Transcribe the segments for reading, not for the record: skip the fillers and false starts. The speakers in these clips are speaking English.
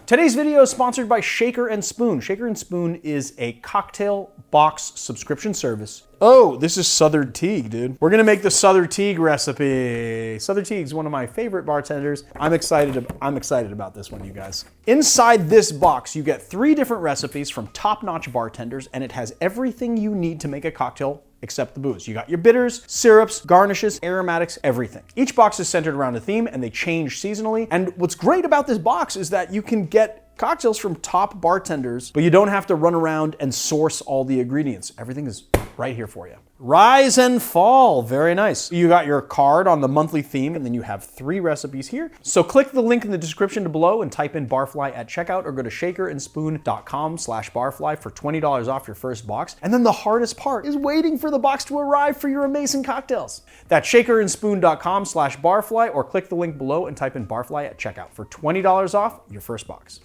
Today's video is sponsored by Shaker and Spoon. Shaker and Spoon is a cocktail box subscription service. Oh, this is Southern Teague, dude. We're gonna make the Southern Teague recipe. Southern Teague's one of my favorite bartenders. I'm excited about this one, you guys. Inside this box, you get 3 different recipes from top-notch bartenders, and it has everything you need to make a cocktail except the booze. You got your bitters, syrups, garnishes, aromatics, everything. Each box is centered around a theme and they change seasonally. And what's great about this box is that you can get cocktails from top bartenders, but you don't have to run around and source all the ingredients. Everything is right here for you. Rise and fall, very nice. You got your card on the monthly theme, and then you have 3 recipes here. So click the link in the description below and type in Barfly at checkout, or go to shakerandspoon.com/barfly for $20 off your first box. And then the hardest part is waiting for the box to arrive for your amazing cocktails. That's shakerandspoon.com/barfly, or click the link below and type in Barfly at checkout for $20 off your first box.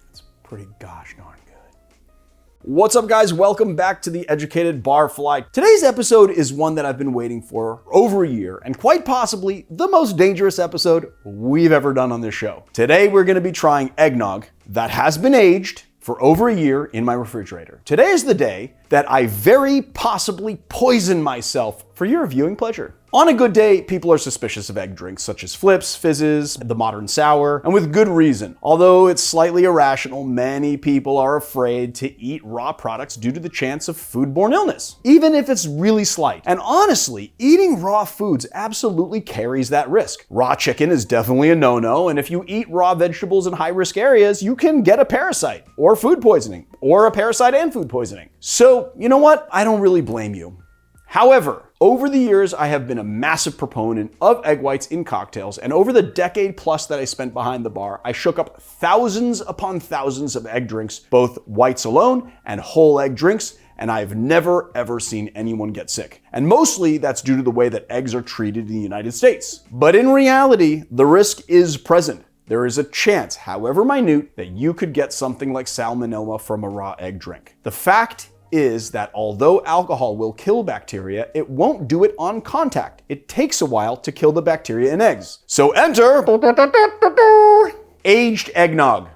That's pretty gosh darn good. What's up, guys? Welcome back to the Educated Barfly. Today's episode is one that I've been waiting for over a year, and quite possibly the most dangerous episode we've ever done on this show. Today, we're going to be trying eggnog that has been aged for over a year in my refrigerator. Today is the day that I very possibly poison myself for your viewing pleasure. On a good day, people are suspicious of egg drinks such as flips, fizzes, the modern sour, and with good reason. Although it's slightly irrational, many people are afraid to eat raw products due to the chance of foodborne illness, even if it's really slight. And honestly, eating raw foods absolutely carries that risk. Raw chicken is definitely a no-no, and if you eat raw vegetables in high-risk areas, you can get a parasite, or food poisoning, or a parasite and food poisoning. So, you know what? I don't really blame you. However, over the years, I have been a massive proponent of egg whites in cocktails, and over the decade plus that I spent behind the bar, I shook up thousands upon thousands of egg drinks, both whites alone and whole egg drinks, and I've never ever seen anyone get sick. And mostly that's due to the way that eggs are treated in the United States. But in reality, the risk is present. There is a chance, however minute, that you could get something like salmonella from a raw egg drink. The fact is that although alcohol will kill bacteria, it won't do it on contact. It takes a while to kill the bacteria in eggs. So enter aged eggnog.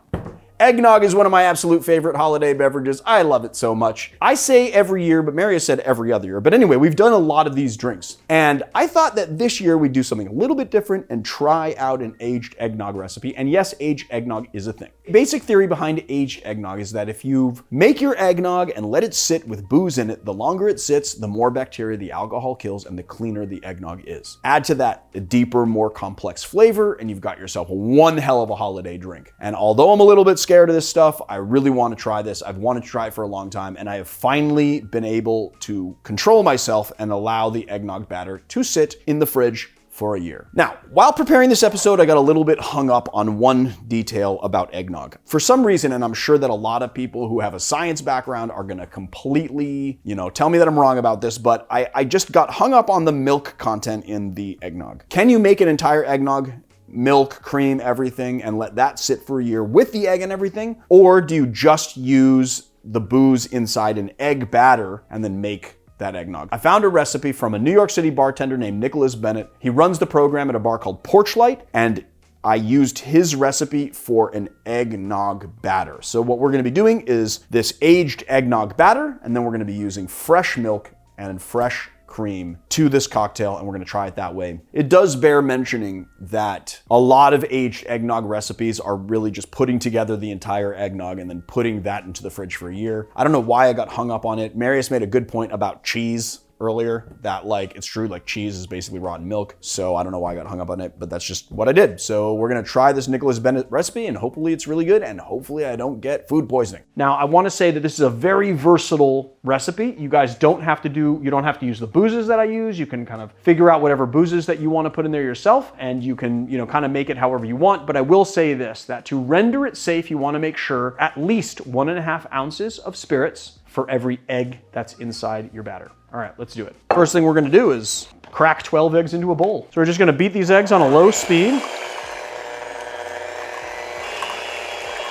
Eggnog is one of my absolute favorite holiday beverages. I love it so much. I say every year, but Mary has said every other year. But anyway, we've done a lot of these drinks. And I thought that this year we'd do something a little bit different and try out an aged eggnog recipe. And yes, aged eggnog is a thing. Basic theory behind aged eggnog is that if you make your eggnog and let it sit with booze in it, the longer it sits, the more bacteria the alcohol kills and the cleaner the eggnog is. Add to that a deeper, more complex flavor, and you've got yourself one hell of a holiday drink. And although I'm a little bit scared of this stuff, I really want to try this. I've wanted to try it for a long time, and I have finally been able to control myself and allow the eggnog batter to sit in the fridge for a year. Now, while preparing this episode, I got a little bit hung up on one detail about eggnog. For some reason, and I'm sure that a lot of people who have a science background are gonna completely, tell me that I'm wrong about this, but I just got hung up on the milk content in the eggnog. Can you make an entire eggnog, milk, cream, everything, and let that sit for a year with the egg and everything? Or do you just use the booze inside an egg batter and then make that eggnog? I found a recipe from a New York City bartender named Nicholas Bennett. He runs the program at a bar called Porchlight, and I used his recipe for an eggnog batter. So what we're gonna be doing is this aged eggnog batter, and then we're gonna be using fresh milk and fresh cream to this cocktail, and we're gonna try it that way. It does bear mentioning that a lot of aged eggnog recipes are really just putting together the entire eggnog and then putting that into the fridge for a year. I don't know why I got hung up on it. Marius made a good point about cheese earlier, that it's true, cheese is basically rotten milk. So I don't know why I got hung up on it, but that's just what I did. So we're gonna try this Nicholas Bennett recipe, and hopefully it's really good, and hopefully I don't get food poisoning. Now, I wanna say that this is a very versatile recipe. You guys don't have to use the boozes that I use. You can kind of figure out whatever boozes that you wanna put in there yourself, and you can, kind of make it however you want. But I will say this, that to render it safe, you wanna make sure at least 1.5 ounces of spirits for every egg that's inside your batter. All right, let's do it. First thing we're gonna do is crack 12 eggs into a bowl. So we're just gonna beat these eggs on a low speed.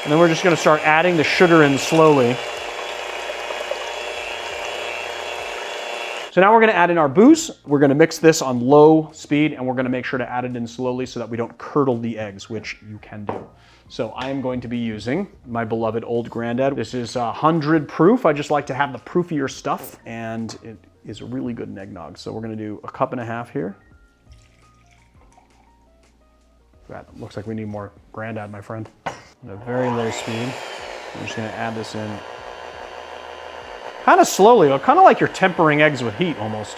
And then we're just gonna start adding the sugar in slowly. So now we're gonna add in our booze. We're gonna mix this on low speed, and we're gonna make sure to add it in slowly so that we don't curdle the eggs, which you can do. So I am going to be using my beloved Old Granddad. This is 100 proof. I just like to have the proofier stuff, and it is really good in eggnog. So we're gonna do 1.5 cups here. That looks like we need more Granddad, my friend. At a very low speed. I'm just gonna add this in kind of slowly, kind of like you're tempering eggs with heat almost.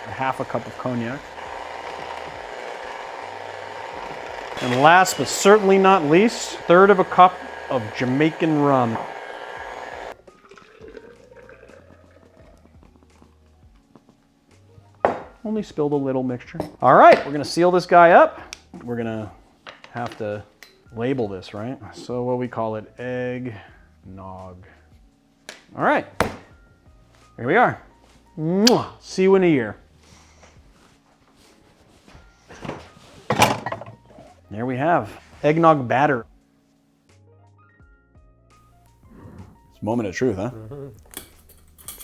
Half a cup of cognac. And last but certainly not least, 1/3 cup of Jamaican rum. Only spilled a little mixture. All right, we're gonna seal this guy up. We're gonna have to label this, right? So what we call it, Egg Nog. All right, here we are. Mwah. See you in a year. There we have Egg Nog Batter. It's a moment of truth, huh?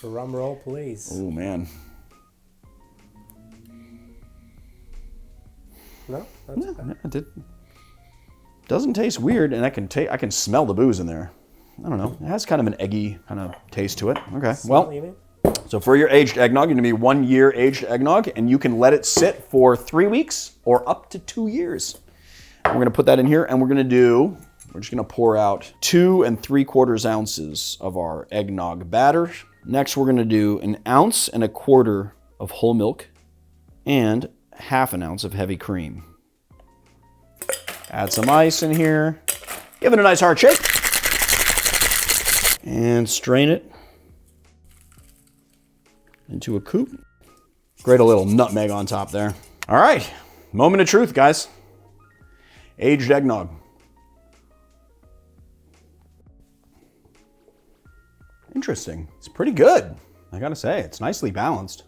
Drum roll, please. Oh man. No, that's okay. It doesn't taste weird, and I can smell the booze in there. I don't know. It has kind of an eggy kind of taste to it. Okay. Well, so for your aged eggnog, you're gonna be 1 year aged eggnog, and you can let it sit for 3 weeks or up to 2 years. We're gonna put that in here, and we're just gonna pour out 2 3/4 ounces of our eggnog batter. Next, we're gonna do 1 1/4 ounces of whole milk and 1/2 ounce of heavy cream. Add some ice in here. Give it a nice hard shake. And strain it into a coupe. Grate a little nutmeg on top there. All right, moment of truth, guys. Aged eggnog. Interesting. It's pretty good. I gotta say, it's nicely balanced.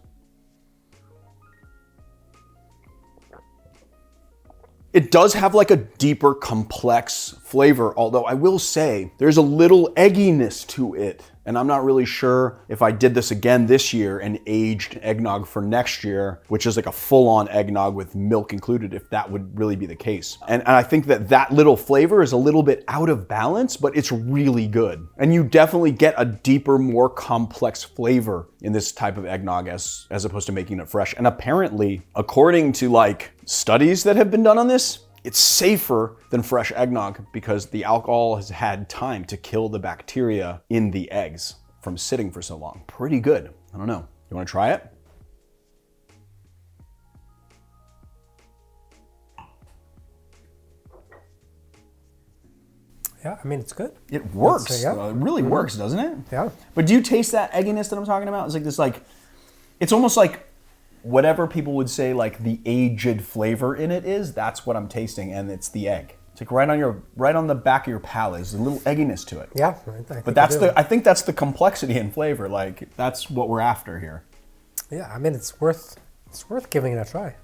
It does have like a deeper, complex flavor, although I will say there's a little egginess to it. And I'm not really sure if I did this again this year and aged eggnog for next year, which is like a full-on eggnog with milk included, if that would really be the case. And I think that little flavor is a little bit out of balance, but it's really good. And you definitely get a deeper, more complex flavor in this type of eggnog as opposed to making it fresh. And apparently, according to like studies that have been done on this, it's safer than fresh eggnog because the alcohol has had time to kill the bacteria in the eggs from sitting for so long. Pretty good. I don't know. You want to try it? Yeah, I mean, it's good. It works. Yeah. It really works, doesn't it? Yeah. But do you taste that egginess that I'm talking about? It's like this, like, it's almost like whatever people would say like the aged flavor in it is, that's what I'm tasting, and it's the egg. It's like right on the back of your palate. There's a little egginess to it. Yeah, but I think that's the complexity in flavor. Like that's what we're after here. Yeah, I mean it's worth giving it a try.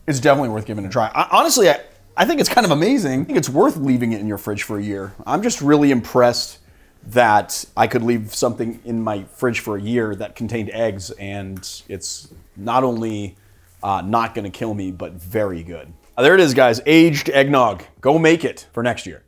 It's definitely worth giving it a try. Honestly, I think it's kind of amazing. I think it's worth leaving it in your fridge for a year. I'm just really impressed that I could leave something in my fridge for a year that contained eggs, and it's not only not gonna kill me, but very good. There it is, guys, aged eggnog. Go make it for next year.